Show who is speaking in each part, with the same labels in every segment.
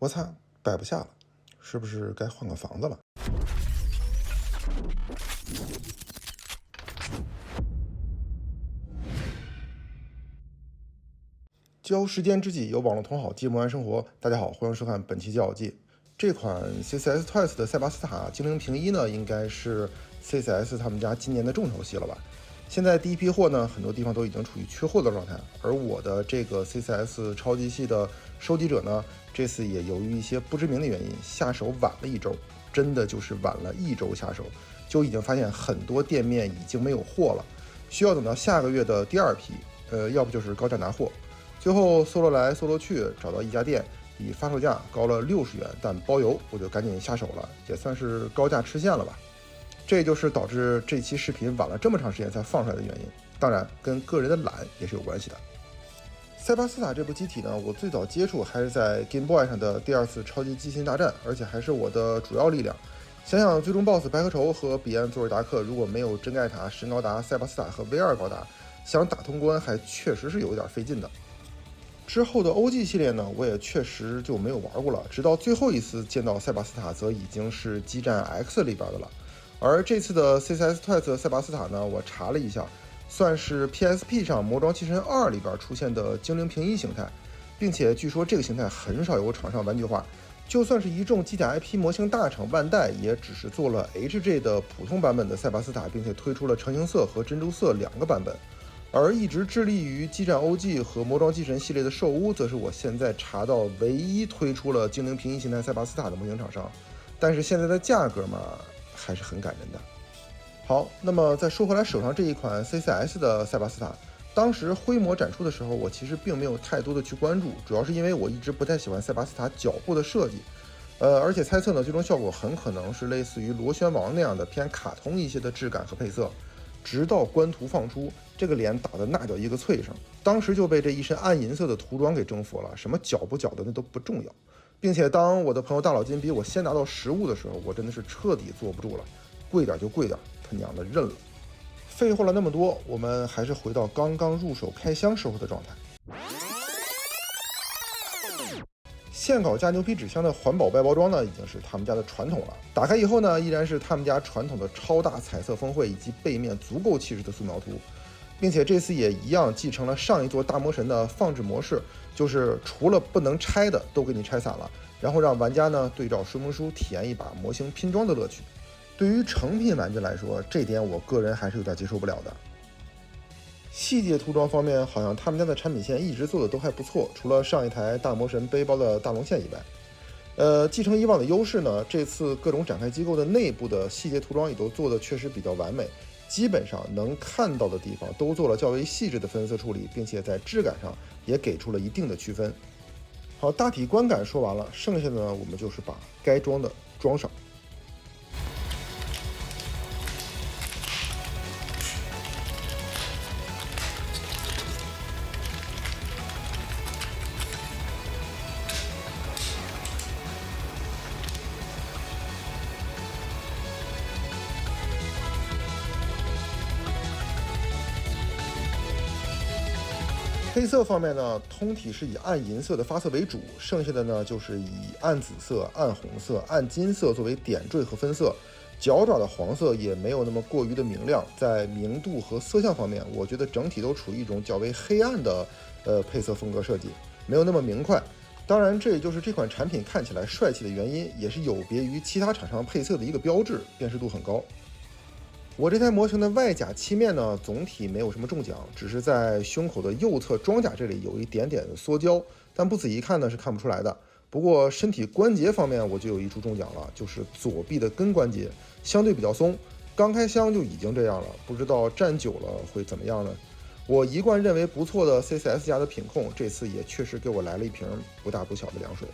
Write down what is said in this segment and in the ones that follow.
Speaker 1: 我擦，摆不下了，是不是该换个房子了？交时间之际，有网络同好，寂寞安生活。大家好，欢迎收看本期教友记。这款 CCS Twice 的塞巴斯塔精灵平一呢，应该是 CCS 他们家今年的重头戏了吧？现在第一批货呢，很多地方都已经处于缺货的状态，而我的这个 CCS 超级系的收集者呢，这次也由于一些不知名的原因下手晚了1周，真的就是晚了1周下手，就已经发现很多店面已经没有货了，需要等到下个月的第2批，要不就是高价拿货。最后搜罗来搜罗去，找到一家店，比发售价高了60元，但包邮，我就赶紧下手了，也算是高价吃线了吧。这就是导致这期视频晚了这么长时间才放出来的原因，当然跟个人的懒也是有关系的。塞巴斯塔这部机体呢，我最早接触还是在 Game Boy 上的第2次超级机器人大战，而且还是我的主要力量。想想最终 BOSS 白河愁和彼岸佐尔达克如果没有真盖塔、神高达、塞巴斯塔和 V2 高达，想打通关还确实是有点费劲的。之后的 OG 系列呢，我也确实就没有玩过了，直到最后一次见到塞巴斯塔，则已经是激战 X 里边的了。而这次的 CCS Twice 塞巴斯塔呢，我查了一下，算是 PSP 上《魔装机神2》里边出现的精灵平一形态，并且据说这个形态很少有厂商玩具化，就算是一众机甲 IP 模型大厂万代，也只是做了 HJ 的普通版本的塞巴斯塔，并且推出了橙形色和珍珠色2个版本。而一直致力于激战 OG 和魔装机神系列的兽屋，则是我现在查到唯一推出了精灵平一形态塞巴斯塔的模型厂商，但是现在的价格嘛，还是很感人的。好，那么再说回来，手上这一款 CCS 的塞巴斯塔，当时灰模展出的时候，我其实并没有太多的去关注，主要是因为我一直不太喜欢塞巴斯塔脚部的设计，而且猜测呢，最终效果很可能是类似于螺旋王那样的偏卡通一些的质感和配色。直到官图放出，这个脸打的那叫一个脆声，当时就被这一身暗银色的涂装给征服了，什么脚不脚的那都不重要。并且当我的朋友大老金比我先拿到实物的时候，我真的是彻底坐不住了，贵点就贵点，他娘的认了。废话了那么多，我们还是回到刚刚入手开箱时候的状态。现稿加牛皮纸箱的环保外包装呢，已经是他们家的传统了。打开以后呢，依然是他们家传统的超大彩色峰会以及背面足够气势的素描图，并且这次也一样继承了上一座大魔神的放置模式，就是除了不能拆的都给你拆散了，然后让玩家呢对照说明书体验一把模型拼装的乐趣。对于成品玩家来说，这点我个人还是有点接受不了的。细节涂装方面，好像他们家的产品线一直做的都还不错，除了上一台大魔神背包的大龙线以外，继承以往的优势呢，这次各种展开机构的内部的细节涂装也都做的确实比较完美，基本上能看到的地方都做了较为细致的分色处理，并且在质感上也给出了一定的区分。好，大体观感说完了，剩下的呢，我们就是把该装的装上。配色方面呢，通体是以暗银色的发色为主，剩下的呢就是以暗紫色、暗红色、暗金色作为点缀和分色。脚爪的黄色也没有那么过于的明亮，在明度和色相方面，我觉得整体都处于一种较为黑暗的配色风格设计，没有那么明快。当然，这也就是这款产品看起来帅气的原因，也是有别于其他厂商配色的一个标志，辨识度很高。我这台模型的外甲漆面呢，总体没有什么中奖，只是在胸口的右侧装甲这里有一点点缩胶，但不仔细看呢是看不出来的。不过身体关节方面我就有一处中奖了，就是左臂的根关节相对比较松，刚开箱就已经这样了，不知道站久了会怎么样呢？我一贯认为不错的 CCS 家的品控，这次也确实给我来了一瓶不大不小的凉水。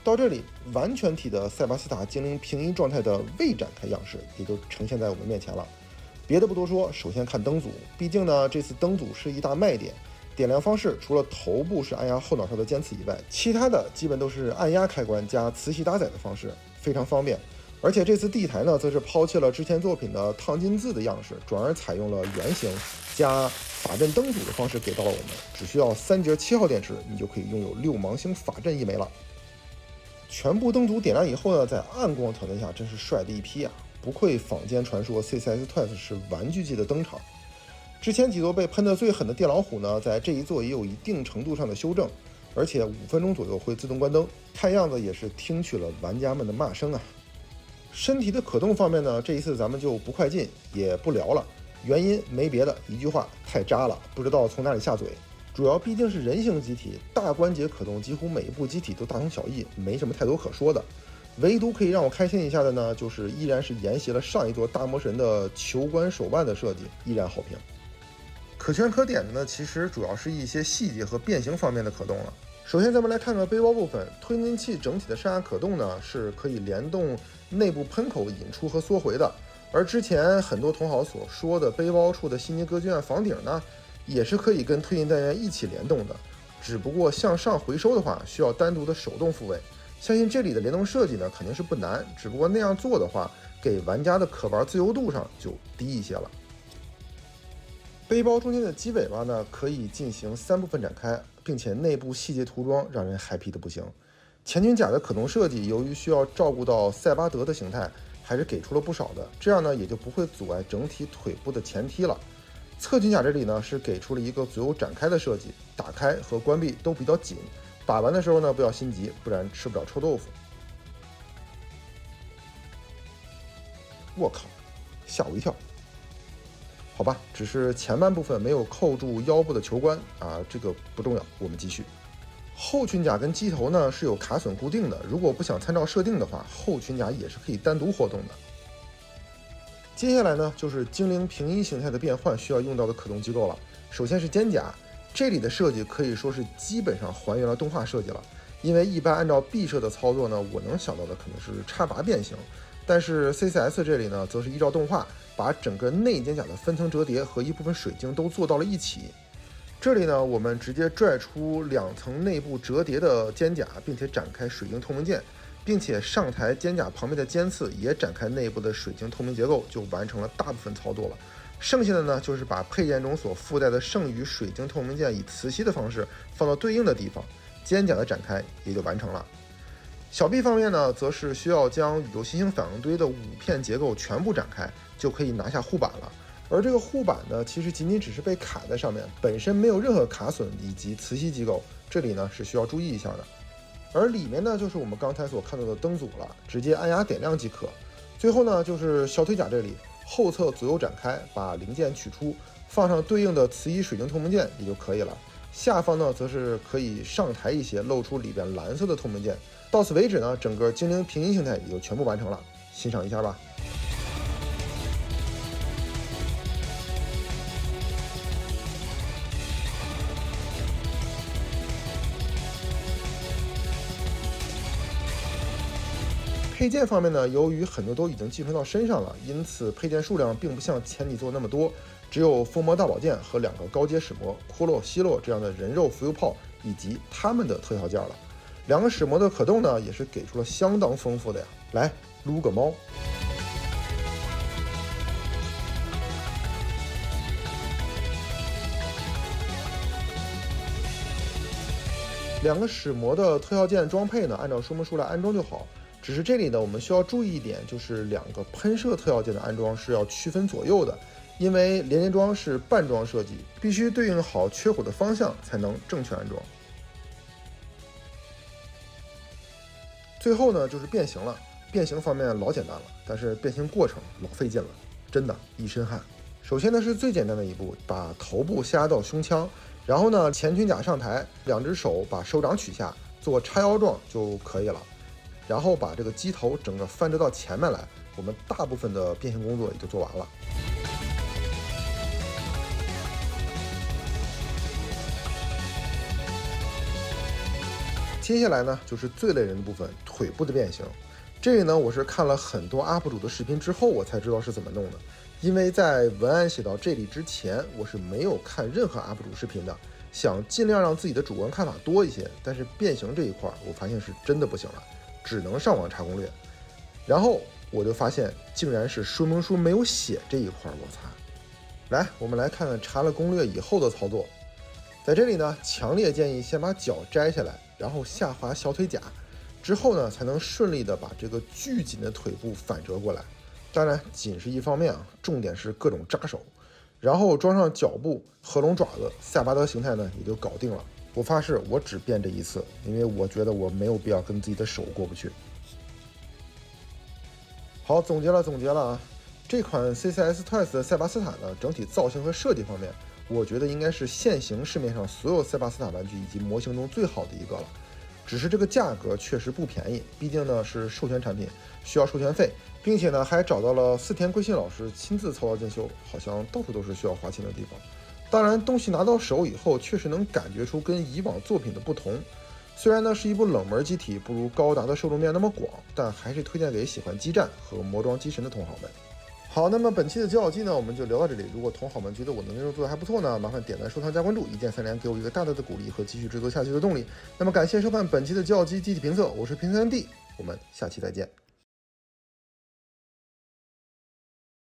Speaker 1: 到这里，完全体的塞巴斯塔精灵平一状态的未展开样式也就呈现在我们面前了。别的不多说，首先看灯组，毕竟呢这次灯组是一大卖点。点亮方式除了头部是按压后脑勺的尖刺以外，其他的基本都是按压开关加磁吸搭载的方式，非常方便。而且这次地台呢，则是抛弃了之前作品的烫金字的样式，转而采用了圆形加法阵灯组的方式给到了我们，只需要3节7号电池，你就可以拥有6芒星法阵一枚了。全部灯组点亮以后呢，在暗光条件下真是帅的一批啊！不愧坊间传说 CCS Twice 是玩具界的灯厂。之前几座被喷得最狠的电老虎呢，在这一座也有一定程度上的修正，而且5分钟左右会自动关灯，看样子也是听取了玩家们的骂声啊。身体的可动方面呢，这一次咱们就不快进也不聊了，原因没别的，一句话，太渣了，不知道从哪里下嘴。主要毕竟是人形机体，大关节可动，几乎每一部机体都大同小异，没什么太多可说的。唯独可以让我开心一下的呢，就是依然是沿袭了上一座大魔神的球关手办的设计，依然好评。可圈可点的呢，其实主要是一些细节和变形方面的可动了。首先咱们来看看背包部分，推进器整体的上下可动呢，是可以联动内部喷口引出和缩回的。而之前很多同行所说的背包处的悉尼歌剧院房顶呢，也是可以跟推进单元一起联动的，只不过向上回收的话需要单独的手动复位。相信这里的联动设计呢肯定是不难，只不过那样做的话，给玩家的可玩自由度上就低一些了。背包中间的机尾巴呢可以进行3部分展开，并且内部细节涂装让人 happy 的不行。前裙甲的可动设计，由于需要照顾到塞巴德的形态，还是给出了不少的，这样呢也就不会阻碍整体腿部的前踢了。侧裙甲这里呢是给出了一个左右展开的设计，打开和关闭都比较紧，把玩的时候呢不要心急，不然吃不了臭豆腐。我靠，吓我一跳。好吧，只是前半部分没有扣住腰部的球关啊，这个不重要，我们继续。后裙甲跟机头呢是有卡榫固定的，如果不想参照设定的话，后裙甲也是可以单独活动的。接下来呢，就是精灵平一形态的变换需要用到的可动机构了。首先是肩甲，这里的设计可以说是基本上还原了动画设计了。因为一般按照毕设的操作呢，我能想到的可能是插拔变形，但是 CCS 这里呢，则是依照动画把整个内肩甲的分层折叠和一部分水晶都做到了一起。这里呢，我们直接拽出2层内部折叠的肩甲，并且展开水晶透明件。并且上台肩甲旁边的尖刺也展开内部的水晶透明结构，就完成了大部分操作了。剩下的呢，就是把配件中所附带的剩余水晶透明件以磁吸的方式放到对应的地方，肩甲的展开也就完成了。小臂方面呢，则是需要将宇宙新星反应堆的5片结构全部展开，就可以拿下护板了。而这个护板呢，其实仅仅只是被卡在上面，本身没有任何卡榫以及磁吸机构，这里呢是需要注意一下的。而里面呢，就是我们刚才所看到的灯组了，直接按压点亮即可。最后呢，就是小腿甲这里后侧左右展开，把零件取出，放上对应的磁吸水晶透明件也就可以了。下方呢，则是可以上抬一些，露出里边蓝色的透明件。到此为止呢，整个精灵平行形态也就全部完成了，欣赏一下吧。配件方面呢，由于很多都已经寄存到身上了，因此配件数量并不像前几座那么多，只有封魔大宝剑和2个高阶使魔骷髅、希洛这样的人肉浮游炮以及他们的特效件了。2个使魔的可动呢，也是给出了相当丰富的呀。来撸个猫。2个使魔的特效件装配呢，按照说明书来安装就好。只是这里呢，我们需要注意一点，就是2个喷射特效件的安装是要区分左右的，因为连接装是半装设计，必须对应好缺口的方向才能正确安装。最后呢，就是变形了。变形方面老简单了，但是变形过程老费劲了，真的一身汗。首先呢，是最简单的一步，把头部下压到胸腔，然后呢，前裙甲上抬，2只手把手掌取下，做叉腰状就可以了。然后把这个机头整个翻折到前面来，我们大部分的变形工作也就做完了。接下来呢，就是最累人的部分，腿部的变形。这里呢，我是看了很多 UP 主的视频之后，我才知道是怎么弄的。因为在文案写到这里之前，我是没有看任何 UP 主视频的，想尽量让自己的主观看法多一些。但是变形这一块，我发现是真的不行了。只能上网查攻略，然后我就发现竟然是说明书没有写这一块，我擦！来，我们来看看查了攻略以后的操作。在这里呢，强烈建议先把脚摘下来，然后下滑小腿甲，之后呢，才能顺利的把这个巨紧的腿部反折过来。当然，紧是一方面啊，重点是各种扎手，然后装上脚部、合拢爪子，塞巴德形态呢也就搞定了。我发誓，我只变这一次，因为我觉得我没有必要跟自己的手过不去。好，总结了啊，这款 CCS Twice 的塞巴斯塔呢，整体造型和设计方面，我觉得应该是现行市面上所有塞巴斯塔玩具以及模型中最好的一个了。只是这个价格确实不便宜，毕竟呢是授权产品，需要授权费，并且呢还找到了四田圭信老师亲自操刀监修，好像到处都是需要花钱的地方。当然，东西拿到手以后，确实能感觉出跟以往作品的不同。虽然呢是一部冷门机体，不如高达的受众面那么广，但还是推荐给喜欢激战和魔装机神的同好们。好，那么本期的角角机呢，我们就聊到这里。如果同好们觉得我的内容做得还不错呢，麻烦点赞、收藏、加关注，一键三连，给我一个大大的鼓励和继续制作下去的动力。那么感谢收看本期的角角机机体评测，我是评测3D，我们下期再见。